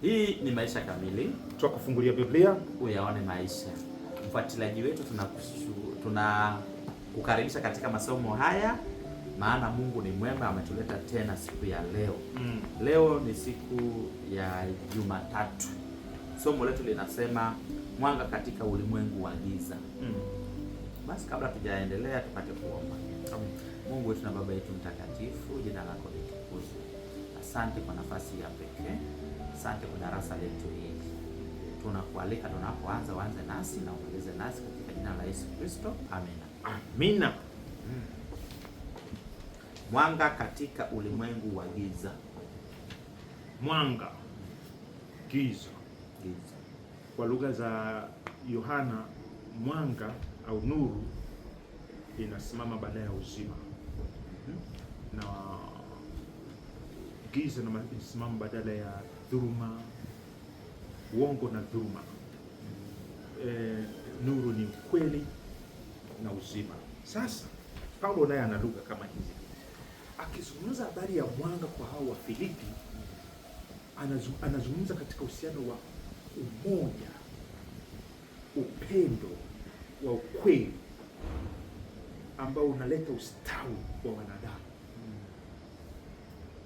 Hii ni Maisha Kamili, twakufungulia Biblia uyaone maisha. Mfuatiliaji wetu, tunakukaribisha katika masomo haya, maana Mungu ni mwema, ametuleta tena siku ya leo. Leo ni siku ya Jumatatu. Somo letu linasema mwanga katika ulimwengu wa giza. Basi kabla tujaendelea, tupate kuomba. Mungu wetu na Baba yetu mtakatifu, jina lako litukuzwe. Asante kwa nafasi ya pekee. Asante kwa darasa letu hili. Tunakualika tunapoanza, uanze nasi na umalize nasi katika jina la Yesu Kristo. Amina. Amina. Mwanga katika ulimwengu wa giza. Mwanga, giza. Giza. Kwa lugha za Yohana, mwanga au nuru inasimama baada ya uzima. Na giza inasimama badala ya dhuluma, uongo na dhuluma. Nuru ni ukweli na uzima. Sasa Paulo naye ana lugha kama hizi, akizungumza habari ya mwanga kwa hao wa Filipi, anazungumza katika uhusiano wa umoja, upendo wa ukweli ambao unaleta ustawi wa wanadamu,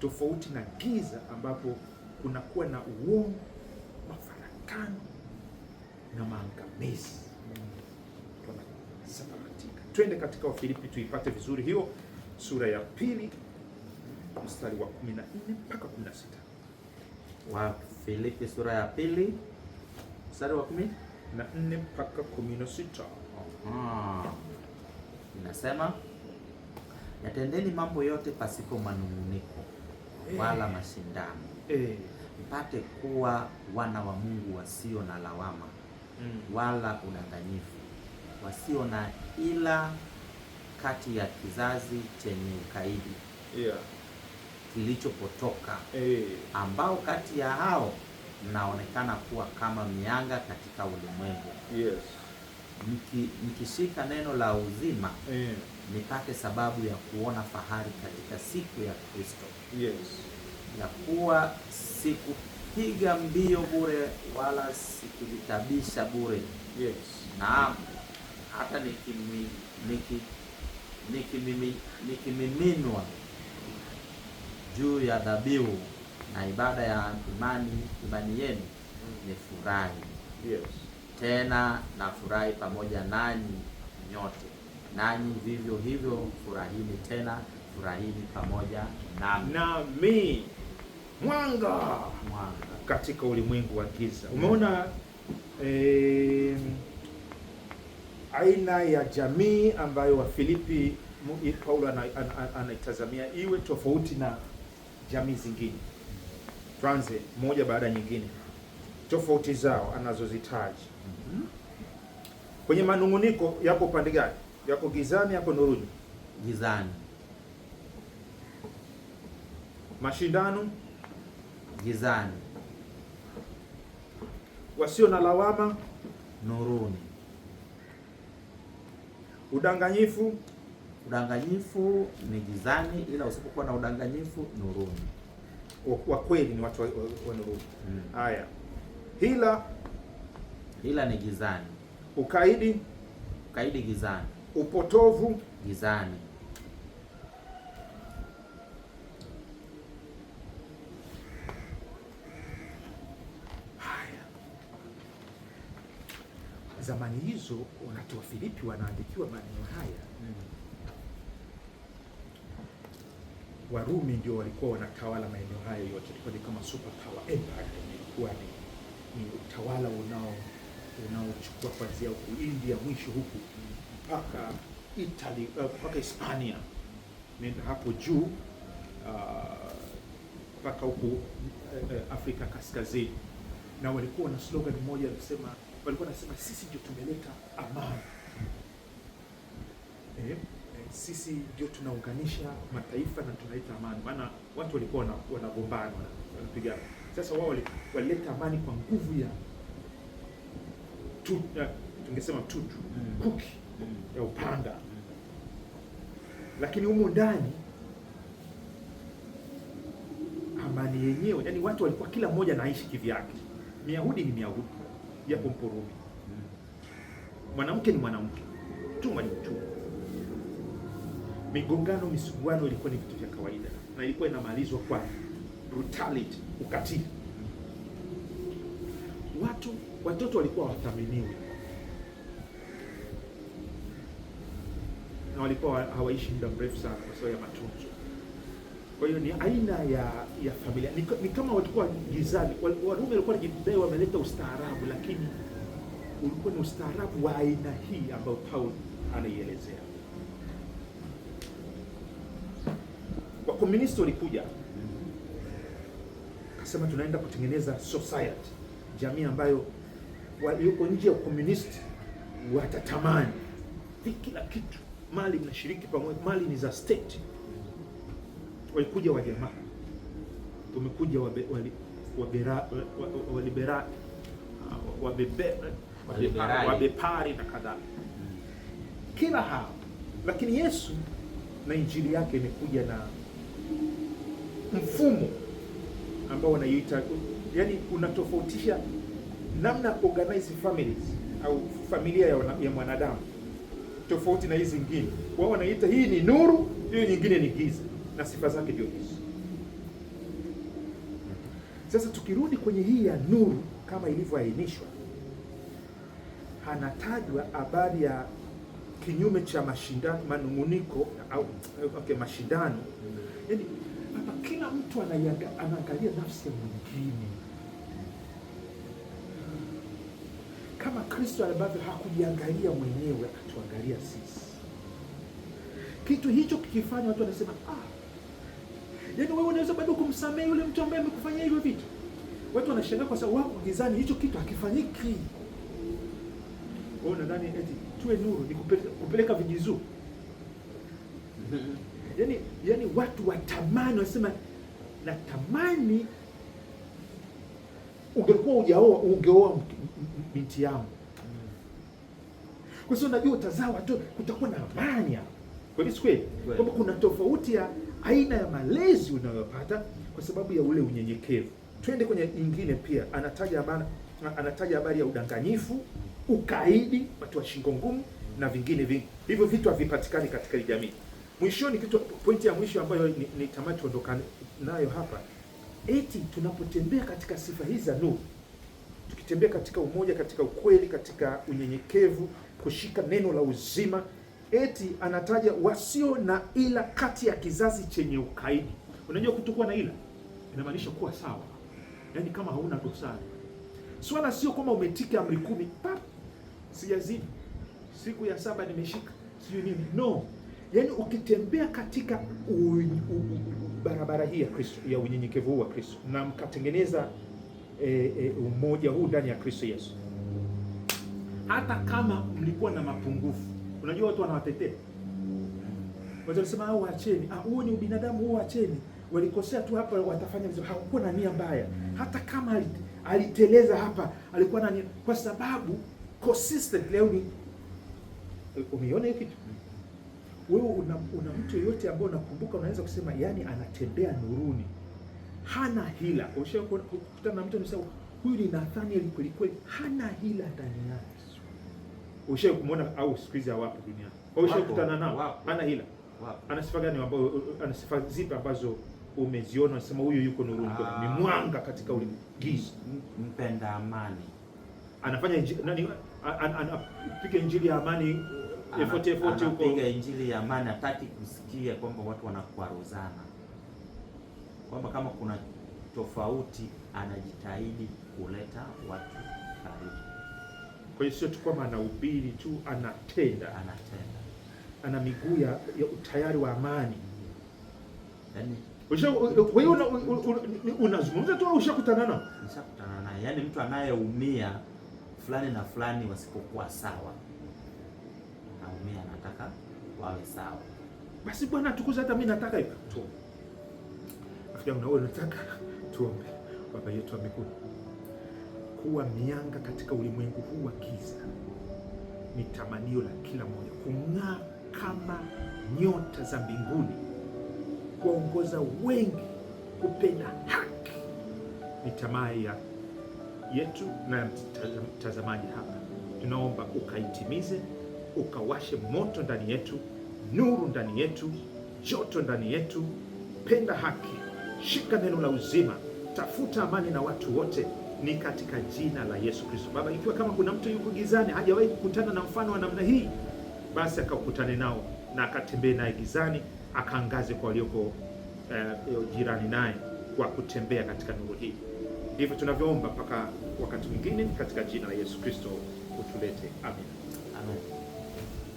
tofauti na giza ambapo kunakuwa na uongo, mafarakano na maangamizi. Twende katika Wafilipi tuipate vizuri hiyo sura ya 2 mstari wa 14 mpaka 16. Wafilipi sura ya 2 mstari wa 14 mpaka 16. Inasema, yatendeni mambo yote pasipo manung'uniko wala mashindano, mpate kuwa wana wa Mungu wasio na lawama wala udanganyifu, wasio na ila kati ya kizazi chenye ukaidi kilichopotoka, ambao kati ya hao mnaonekana kuwa kama mianga katika ulimwengu. Nikishika neno la uzima, nipate sababu ya kuona fahari katika siku ya Kristo. Ya kuwa sikupiga mbio bure wala sikujitabisha bure. Naam, hata nikimiminwa juu ya dhabihu na ibada ya imani yenu, nifurahi. Tena nafurahi pamoja nanyi nyote, nanyi vivyo hivyo furahini, tena furahini pamoja nami. Mwanga katika ulimwengu wa giza. Umeona aina ya jamii ambayo Wafilipi Paulo anaitazamia iwe tofauti na jamii zingine. Tuanze moja baada ya nyingine, tofauti zao anazozitaji. Kwenye manung'uniko yako pande gani? Yako gizani, yako nuruni? Gizani. Mashindano? Gizani. Wasio na lawama? Nuruni. Udanganyifu? Udanganyifu ni gizani, ila usipokuwa na udanganyifu nuruni. Wa kweli ni watu wa nuruni. Haya. Hila ni gizani. Ukaidi gizani. Upotovu gizani. Haya. Zamani hizo wakati wa Filipi wanaandikiwa maneno haya, Warumi ndio walikuwa wanatawala maeneo haya yote. Ilikuwa ni kama super power empire. Ilikuwa ni utawala unaochukua kuanzia huku India mwisho huku mpaka Italy, mpaka Hispania, nenda hapo juu mpaka huku Afrika Kaskazini. Na walikuwa na slogan moja, walikuwa nasema sisi ndio tumeleta amani. Sisi ndio tunaunganisha mataifa na tunaleta amani. Maana watu walikuwa wanagombana, wanapigana. Sasa wao walileta amani kwa nguvu ya tungesema kuki ya upanga. Lakini humo ndani amani yenyewe, yani watu walikuwa kila mmoja anaishi kivyake. Myahudi ni Myahudi, japo Mpurumi. Mwanamke ni mwanamke, mtumwa ni mtumwa. Migongano, misuguano ilikuwa ni vitu vya kawaida, na ilikuwa inamalizwa kwa brutality, ukatili. Watoto walikuwa wathaminiwi, na walikuwa hawaishi muda mrefu sana kwa sababu ya matunzo. Kwa hiyo ni aina ya familia, ni kama walikuwa gizani. Warumi walikuwa wanajidai wameleta ustaarabu, lakini ulikuwa ni ustaarabu wa aina hii ambayo Paul anaielezea. Wakomunisti walikuja, akasema tunaenda kutengeneza society, jamii ambayo walioko nje ya komunisti watatamani kila kitu, mali mnashiriki pamoja, mali ni za state. Walikuja wajamaa, tumekuja wabepari na kadhalika, kila hao. Lakini Yesu na injili yake imekuja na mfumo ambao wanaita, yani unatofautisha namna organize families au familia ya mwanadamu tofauti na hizi nyingine. Wao wanaita hii ni nuru, hiyo nyingine ni giza, na sifa zake ndio hizo. Sasa tukirudi kwenye hii ya nuru kama ilivyoainishwa, hanatajwa habari ya kinyume cha mashindano, manunguniko au mashindano. Yaani hapa kila mtu anaangalia nafsi ya mwingine, kama Kristo ambavyo hakujiangalia mwenyewe, akatuangalia sisi. Kitu hicho kikifanya watu wanasema yaani wewe unaweza bado kumsamehe yule mtu ambaye amekufanyia hivyo vitu. Watu wanashangaa kwa sababu wako gizani, hicho kitu hakifanyiki. Wewe unadhani eti tuwe nuru ni kupeleka vijizuu? Yaani watu watamani, wasema natamani ungekuwa ungeoa binti yangu, kwa sababu najua utazaa watu, kutakuwa na amani hapo. Kwa hiyo kweli kwamba kuna tofauti ya aina ya malezi unayopata kwa sababu ya ule unyenyekevu. Twende kwenye nyingine pia, anataja habari ya udanganyifu, ukaidi, watu wa shingo ngumu na vingine vingi. Hivyo vitu havipatikani katika jamii. Mwishoni, pointi ya mwisho ambayo ni tamati tuondoka nayo hapa, eti tunapotembea katika sifa hizi za nuru, tukitembea katika umoja, katika ukweli, katika unyenyekevu, kushika neno la uzima, eti anataja wasio na ila kati ya kizazi chenye ukaidi. Unajua kutokuwa na ila inamaanisha kuwa sawa, yaani kama hauna dosari. Swala sio kama umetika amri 10, sijazidi, siku ya 7 nimeshika, sio nini. No, yaani ukitembea katika barabara hii ya Kristo, ya unyenyekevu huu wa Kristo, na mkatengeneza umoja huu ndani ya Kristo Yesu, hata kama mlikuwa na mapungufu. Unajua watu wanawatetea, watu wanasema waacheni, huu ni ubinadamu, huu waacheni, walikosea tu hapa, watafanya vizuri. Hakuwa na nia mbaya, hata kama aliteleza hapa, alikuwa na nia, kwa sababu consistent. Leo ni umeona hiyo kitu. Wewe una mtu yeyote ambaye unakumbuka, unaweza kusema yani anatembea nuruni, hana hila. Ukikutana na mtu unasema huyu ni Nathaniel kweli kweli, hana hila ndani yake. Ushawahi kumwona au siku hizi hawapo duniani? Ushawahi kukutana nao? Hana hila. Ana sifa gani ambayo, ana sifa zipi ambazo umeziona unasema huyu yuko nuruni, ni mwanga katika ule giza? Mpenda amani. Anafanya anapiga injili ya amani. Anapiga injili ya amani, hataki kusikia kwamba watu wanakwaruzana, kwamba kama kuna tofauti anajitahidi kuleta watu karibu. Kwa hiyo sio tu kwamba anahubiri tu, anatenda. Ana miguu ya utayari wa amani. Yaani wewe unazungumza tu au ushakutana nao? Nishakutana naye. Yaani mtu anayeumia fulani na fulani wasipokuwa sawa, naumia, nataka wawe sawa. Basi Bwana atukuze, hata mimi nataka hivyo tu. Afya unaona, nataka tuombe. Baba yetu wa mbinguni, kuwa mianga katika ulimwengu huu wa giza ni tamanio la kila mmoja, kung'aa kama nyota za mbinguni, kuongoza wengi kupenda haki ni tamaa yetu na mtazamaji hapa. Tunaomba ukaitimize, ukawashe moto ndani yetu, nuru ndani yetu, joto ndani yetu. Penda haki, shika neno la uzima, tafuta amani na watu wote, ni katika jina la Yesu Kristo. Baba, ikiwa kama kuna mtu yuko gizani, hajawahi kukutana na mfano wa namna hii, basi akakutane nao na akatembee naye gizani, akaangaze kwa walioko jirani naye kwa kutembea katika nuru hii. Ndivyo tunavyoomba mpaka wakati mwingine, katika jina la Yesu Kristo utulete. Amen. Amen.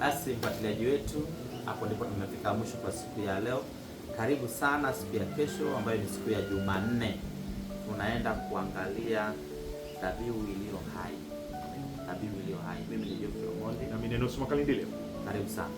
Basi mfuatiliaji wetu, hapo ndipo tumefika mwisho kwa siku ya leo. Karibu sana siku ya kesho ambayo ni siku ya Jumanne. Tunaenda kuangalia dhabihu iliyo hai. Dhabihu iliyo hai. Mimi ni Geoffrey Omondi na mimi ni Enos Makalindile. Karibu sana.